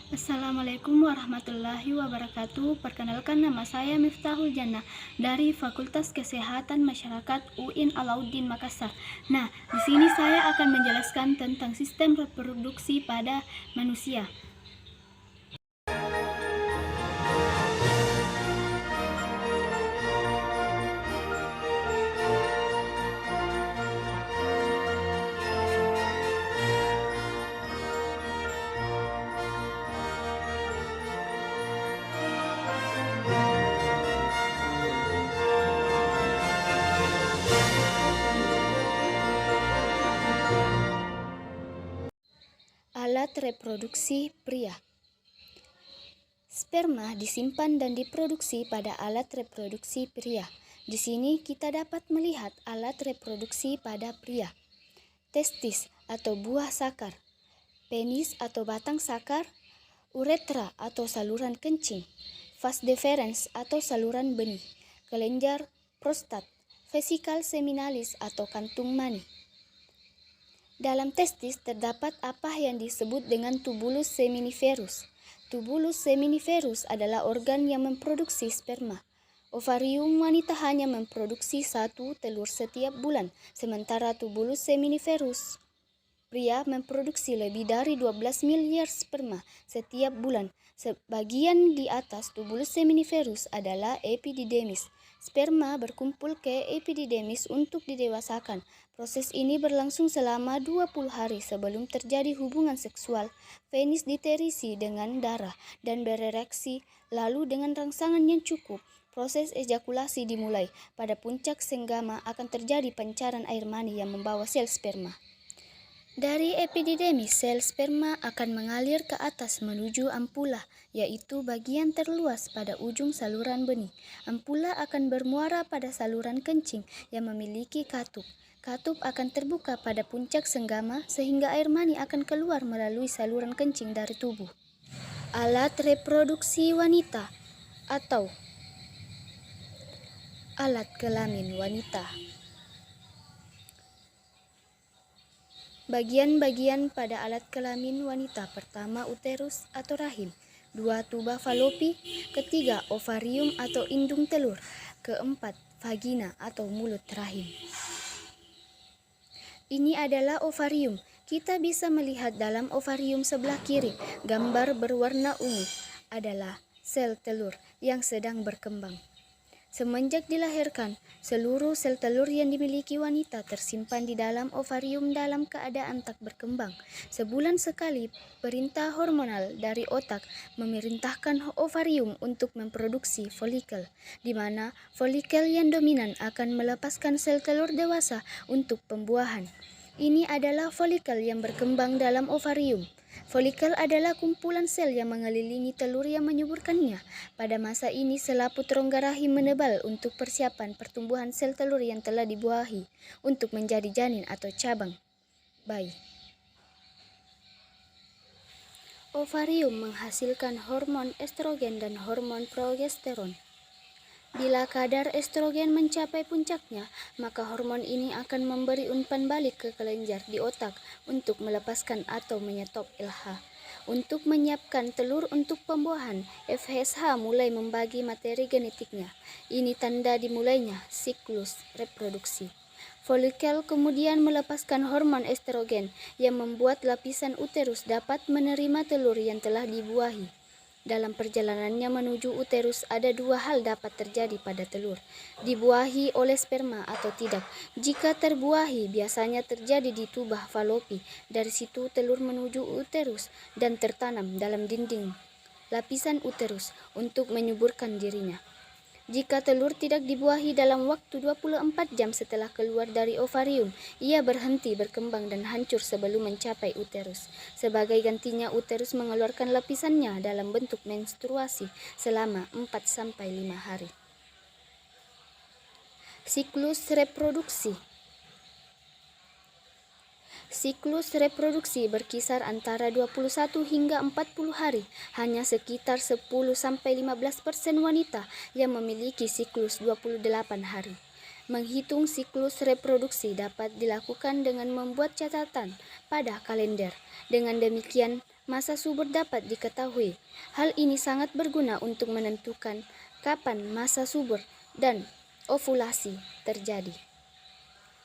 Assalamualaikum warahmatullahi wabarakatuh. Perkenalkan, nama saya Miftahul Jannah dari Fakultas Kesehatan Masyarakat UIN Alauddin Makassar. Nah, di sini saya akan menjelaskan tentang sistem reproduksi pada manusia. Alat reproduksi pria. Sperma disimpan dan diproduksi pada alat reproduksi pria. Di sini kita dapat melihat alat reproduksi pada pria. Testis atau buah sakar, penis atau batang sakar, uretra atau saluran kencing, vas deferens atau saluran benih, kelenjar, prostat, vesikel seminalis atau kantung mani. Dalam testis terdapat apa yang disebut dengan tubulus seminiferus. Tubulus seminiferus adalah organ yang memproduksi sperma. Ovarium wanita hanya memproduksi 1 telur setiap bulan, sementara tubulus seminiferus pria memproduksi lebih dari 12 miliar sperma setiap bulan. Sebagian di atas tubulus seminiferus adalah epididemis. Sperma berkumpul ke epididemis untuk didewasakan. Proses ini berlangsung selama 20 hari sebelum terjadi hubungan seksual. Penis diterisi dengan darah dan berereksi, lalu dengan rangsangan yang cukup, proses ejakulasi dimulai. Pada puncak senggama akan terjadi pancaran air mani yang membawa sel sperma. Dari epididemis, sel sperma akan mengalir ke atas menuju ampula, yaitu bagian terluas pada ujung saluran benih. Ampula akan bermuara pada saluran kencing yang memiliki katup. Katup akan terbuka pada puncak senggama sehingga air mani akan keluar melalui saluran kencing dari tubuh. Alat reproduksi wanita atau alat kelamin wanita. Bagian-bagian pada alat kelamin wanita: pertama, uterus atau rahim; 2, tuba falopi; ketiga, ovarium atau indung telur; keempat, vagina atau mulut rahim. Ini adalah ovarium. Kita bisa melihat dalam ovarium sebelah kiri, gambar berwarna ungu adalah sel telur yang sedang berkembang. Semenjak dilahirkan, seluruh sel telur yang dimiliki wanita tersimpan di dalam ovarium dalam keadaan tak berkembang. Sebulan sekali, perintah hormonal dari otak memerintahkan ovarium untuk memproduksi folikel, di mana folikel yang dominan akan melepaskan sel telur dewasa untuk pembuahan. Ini adalah folikel yang berkembang dalam ovarium. Folikel adalah kumpulan sel yang mengelilingi telur yang menyuburkannya. Pada masa ini, selaput rongga rahim menebal untuk persiapan pertumbuhan sel telur yang telah dibuahi untuk menjadi janin atau cabang bayi. Ovarium menghasilkan hormon estrogen dan hormon progesteron. Bila kadar estrogen mencapai puncaknya, maka hormon ini akan memberi umpan balik ke kelenjar di otak untuk melepaskan atau menyetop LH. Untuk menyiapkan telur untuk pembuahan, FSH mulai membagi materi genetiknya. Ini tanda dimulainya siklus reproduksi. Folikel kemudian melepaskan hormon estrogen yang membuat lapisan uterus dapat menerima telur yang telah dibuahi. Dalam perjalanannya menuju uterus, ada 2 hal dapat terjadi pada telur: dibuahi oleh sperma atau tidak. Jika terbuahi, biasanya terjadi di tuba falopi. Dari situ telur menuju uterus dan tertanam dalam dinding lapisan uterus untuk menyuburkan dirinya. Jika telur tidak dibuahi dalam waktu 24 jam setelah keluar dari ovarium, ia berhenti berkembang dan hancur sebelum mencapai uterus. Sebagai gantinya, uterus mengeluarkan lapisannya dalam bentuk menstruasi selama 4-5 hari. Siklus reproduksi. Siklus reproduksi berkisar antara 21 hingga 40 hari. Hanya sekitar 10-15% wanita yang memiliki siklus 28 hari. Menghitung siklus reproduksi dapat dilakukan dengan membuat catatan pada kalender. Dengan demikian, masa subur dapat diketahui. Hal ini sangat berguna untuk menentukan kapan masa subur dan ovulasi terjadi.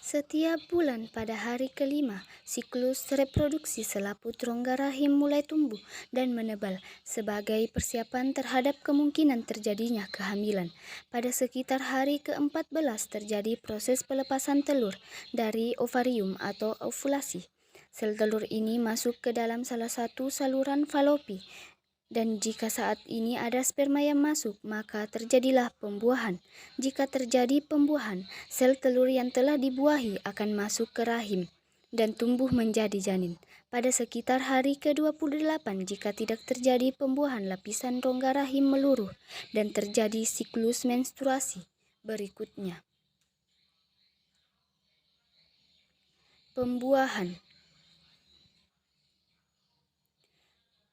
Setiap bulan pada hari kelima, siklus reproduksi selaput rongga rahim mulai tumbuh dan menebal sebagai persiapan terhadap kemungkinan terjadinya kehamilan. Pada sekitar hari ke-14 terjadi proses pelepasan telur dari ovarium atau ovulasi. Sel telur ini masuk ke dalam salah satu saluran falopi. Dan jika saat ini ada sperma yang masuk, maka terjadilah pembuahan. Jika terjadi pembuahan, sel telur yang telah dibuahi akan masuk ke rahim dan tumbuh menjadi janin. Pada sekitar hari ke-28, jika tidak terjadi pembuahan, lapisan rongga rahim meluruh dan terjadi siklus menstruasi berikutnya. Pembuahan.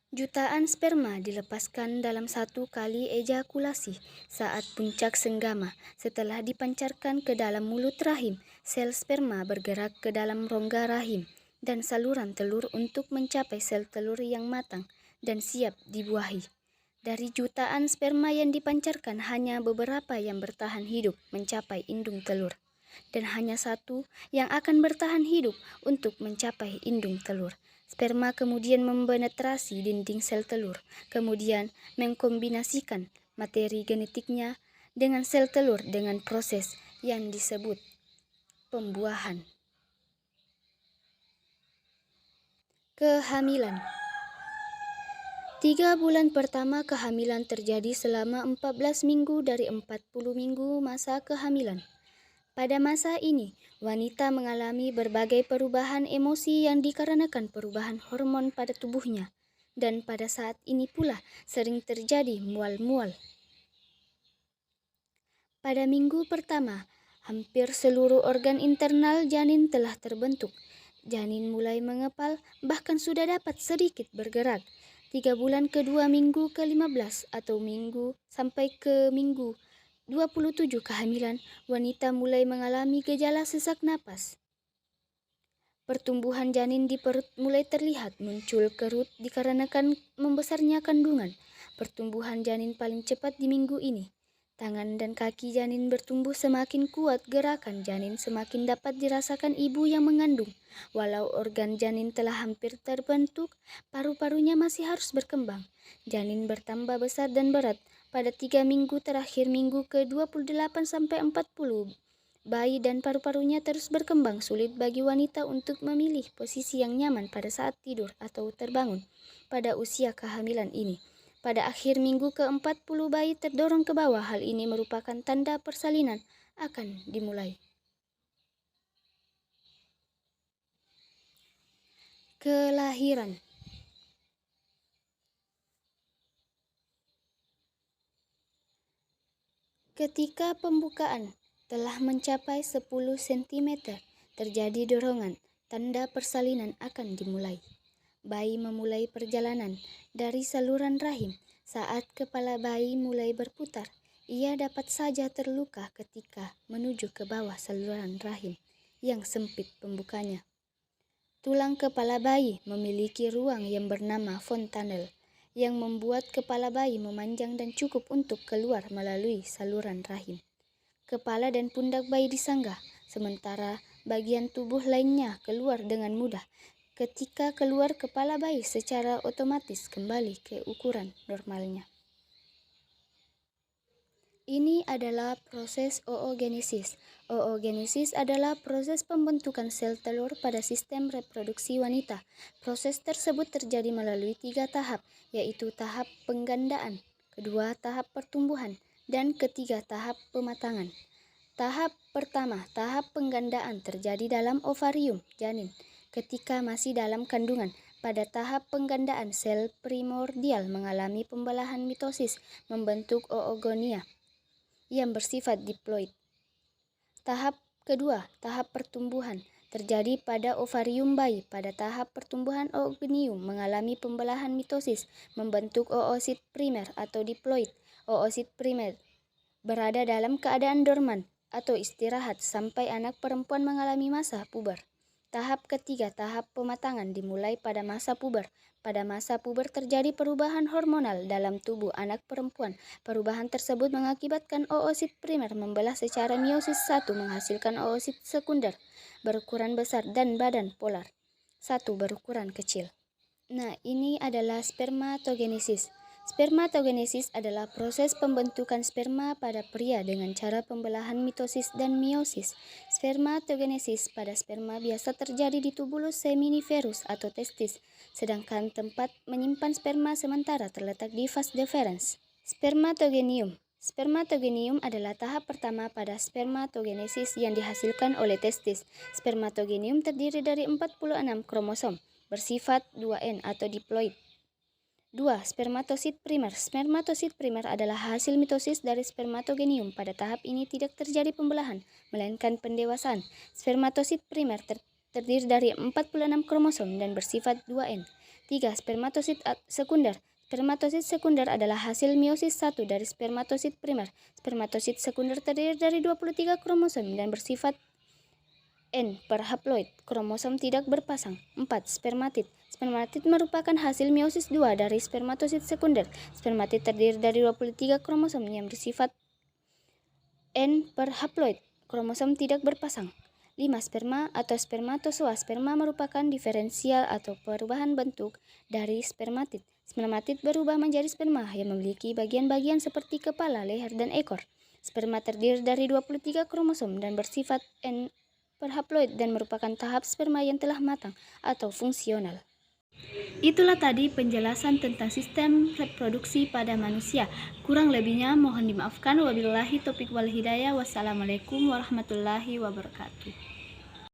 Jutaan sperma dilepaskan dalam satu kali ejakulasi saat puncak senggama. Setelah dipancarkan ke dalam mulut rahim, sel sperma bergerak ke dalam rongga rahim dan saluran telur untuk mencapai sel telur yang matang dan siap dibuahi. Dari jutaan sperma yang dipancarkan, hanya beberapa yang bertahan hidup mencapai indung telur, dan hanya satu yang akan bertahan hidup untuk mencapai indung telur. Sperma kemudian mempenetrasi dinding sel telur, kemudian mengkombinasikan materi genetiknya dengan sel telur dengan proses yang disebut pembuahan. Kehamilan. 3 bulan pertama kehamilan terjadi selama 14 minggu dari 40 minggu masa kehamilan. Pada masa ini, wanita mengalami berbagai perubahan emosi yang dikarenakan perubahan hormon pada tubuhnya, dan pada saat ini pula sering terjadi mual-mual. Pada minggu pertama, hampir seluruh organ internal janin telah terbentuk. Janin mulai mengepal, bahkan sudah dapat sedikit bergerak. 3 bulan kedua minggu ke-15 atau minggu sampai ke minggu 27 kehamilan, wanita mulai mengalami gejala sesak napas. Pertumbuhan janin di perut mulai terlihat, muncul kerut dikarenakan membesarnya kandungan. Pertumbuhan janin paling cepat di minggu ini. Tangan dan kaki janin bertumbuh semakin kuat, gerakan janin semakin dapat dirasakan ibu yang mengandung. Walau organ janin telah hampir terbentuk, paru-parunya masih harus berkembang. Janin bertambah besar dan berat. Pada 3 minggu terakhir, minggu ke-28 sampai 40, bayi dan paru-parunya terus berkembang. Sulit bagi wanita untuk memilih posisi yang nyaman pada saat tidur atau terbangun pada usia kehamilan ini. Pada akhir minggu ke-40, bayi terdorong ke bawah. Hal ini merupakan tanda persalinan akan dimulai. Kelahiran. Ketika pembukaan telah mencapai 10 cm, terjadi dorongan, tanda persalinan akan dimulai. Bayi memulai perjalanan dari saluran rahim. Saat kepala bayi mulai berputar, ia dapat saja terluka ketika menuju ke bawah saluran rahim yang sempit pembukanya. Tulang kepala bayi memiliki ruang yang bernama fontanel, yang membuat kepala bayi memanjang dan cukup untuk keluar melalui saluran rahim. Kepala dan pundak bayi disanggah, sementara bagian tubuh lainnya keluar dengan mudah. Ketika keluar, kepala bayi secara otomatis kembali ke ukuran normalnya. Ini adalah proses oogenesis. Oogenesis adalah proses pembentukan sel telur pada sistem reproduksi wanita. Proses tersebut terjadi melalui 3 tahap, yaitu tahap penggandaan, kedua tahap pertumbuhan, dan ketiga tahap pematangan. Tahap pertama, tahap penggandaan, terjadi dalam ovarium janin ketika masih dalam kandungan. Pada tahap penggandaan, sel primordial mengalami pembelahan mitosis, membentuk oogonia yang bersifat diploid. Tahap kedua, tahap pertumbuhan, terjadi pada ovarium bayi. Pada tahap pertumbuhan, oogonium mengalami pembelahan mitosis, membentuk oosit primer atau diploid. Oosit primer berada dalam keadaan dorman atau istirahat sampai anak perempuan mengalami masa puber. Tahap ketiga, tahap pematangan dimulai pada masa puber. Pada masa puber terjadi perubahan hormonal dalam tubuh anak perempuan. Perubahan tersebut mengakibatkan oosit primer membelah secara meiosis 1 menghasilkan oosit sekunder berukuran besar dan badan polar 1 berukuran kecil. Nah, ini adalah spermatogenesis. Spermatogenesis adalah proses pembentukan sperma pada pria dengan cara pembelahan mitosis dan meiosis. Spermatogenesis pada sperma biasa terjadi di tubulus seminiferus atau testis, sedangkan tempat menyimpan sperma sementara terletak di vas deferens. Spermatogenium. Spermatogenium adalah tahap pertama pada spermatogenesis yang dihasilkan oleh testis. Spermatogenium terdiri dari 46 kromosom bersifat 2N atau diploid. 2. Spermatosit primer. Spermatosit primer adalah hasil mitosis dari spermatogenium. Pada tahap ini tidak terjadi pembelahan, melainkan pendewasaan. Spermatosit primer terdiri dari 46 kromosom dan bersifat 2N. 3. Spermatosit sekunder. Spermatosit sekunder adalah hasil meiosis 1 dari spermatosit primer. Spermatosit sekunder terdiri dari 23 kromosom dan bersifat N per haploid, kromosom tidak berpasang. 4. Spermatid. Spermatid merupakan hasil meiosis 2 dari spermatosit sekunder. Spermatid terdiri dari 23 kromosom yang bersifat N per haploid, kromosom tidak berpasang. 5. Sperma atau spermatozoa. Sperma merupakan diferensial atau perubahan bentuk dari spermatid. Spermatid berubah menjadi sperma yang memiliki bagian-bagian seperti kepala, leher, dan ekor. Sperma terdiri dari 23 kromosom dan bersifat N per haploid dan merupakan tahap sperma yang telah matang atau fungsional. Itulah tadi penjelasan tentang sistem reproduksi pada manusia. Kurang lebihnya mohon dimaafkan. Wabillahi taufiq wal hidayah. Wassalamualaikum warahmatullahi wabarakatuh.